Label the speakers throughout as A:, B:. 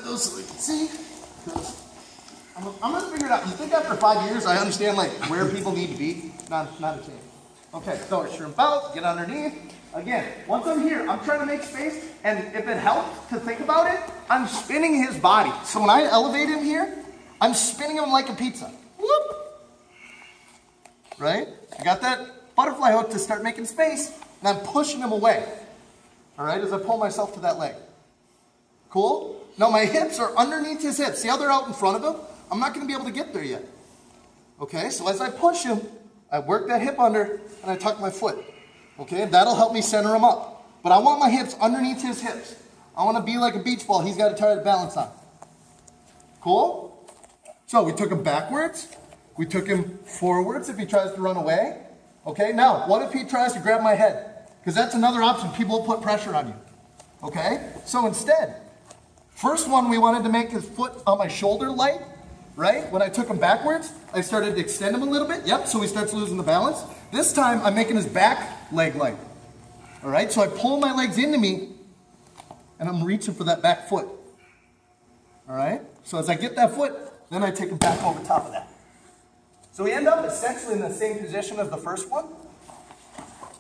A: those so we can see. I'm gonna figure it out. You think after 5 years I understand like where people need to be? Not a chance. Okay, so shrimp out, get underneath. Again, once I'm here, I'm trying to make space, and if it helps to think about it, I'm spinning his body. So when I elevate him here, I'm spinning him like a pizza. Whoop! Right? I got that butterfly hook to start making space, and I'm pushing him away. All right, as I pull myself to that leg. Cool? Now my hips are underneath his hips. See how they're out in front of him? I'm not going to be able to get there yet. Okay, so as I push him, I work that hip under, and I tuck my foot. Okay, that'll help me center him up. But I want my hips underneath his hips. I want to be like a beach ball he's got to try to balance on. Cool? So we took him backwards. We took him forwards if he tries to run away. Okay, now what if he tries to grab my head? Because that's another option. People will put pressure on you. Okay, so instead, first one we wanted to make his foot on my shoulder light. Right? When I took him backwards, I started to extend him a little bit. Yep, so he starts losing the balance. This time, I'm making his back leg light. All right, so I pull my legs into me, and I'm reaching for that back foot. All right, so as I get that foot, then I take him back over top of that. So we end up essentially in the same position as the first one,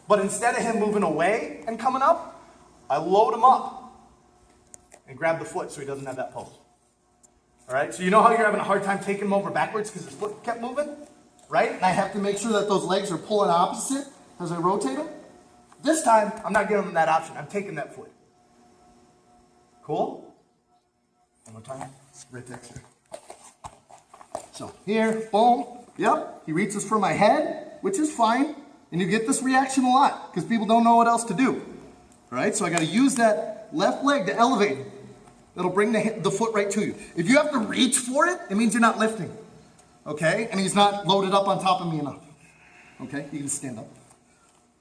A: but instead of him moving away and coming up, I load him up and grab the foot so he doesn't have that pose. All right, so you know how you're having a hard time taking him over backwards because his foot kept moving? Right? And I have to make sure that those legs are pulling opposite as I rotate them. This time, I'm not giving him that option. I'm taking that foot. Cool? One more time. Right there. So here, boom. Yep, he reaches for my head, which is fine. And you get this reaction a lot because people don't know what else to do. All right, so I got to use that left leg to elevate him. That'll bring the foot right to you. If you have to reach for it, it means you're not lifting. Okay? And he's not loaded up on top of me enough. Okay? You can stand up.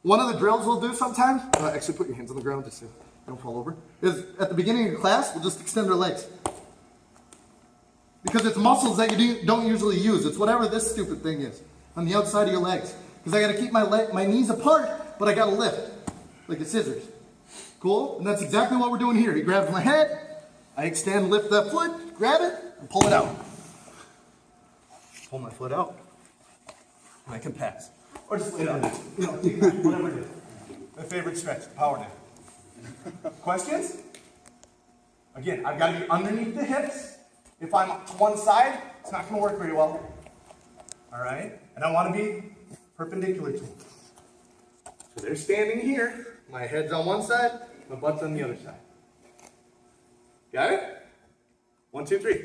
A: One of the drills we'll do sometimes, actually put your hands on the ground just so you don't fall over, is at the beginning of class, we'll just extend our legs. Because it's muscles that you don't usually use. It's whatever this stupid thing is on the outside of your legs. Because I got to keep my knees apart, but I got to lift like a scissors. Cool? And that's exactly what we're doing here. He grabs my head. I extend, lift that foot, grab it, and pull it out. Pull my foot out, and I can pass. Or just lay down. You know, whatever it is. My favorite stretch, power down. Questions? Again, I've got to be underneath the hips. If I'm to one side, it's not going to work very well. All right? And I want to be perpendicular to them. So they're standing here. My head's on one side, my butt's on the other side. Got it? 1, 2, 3.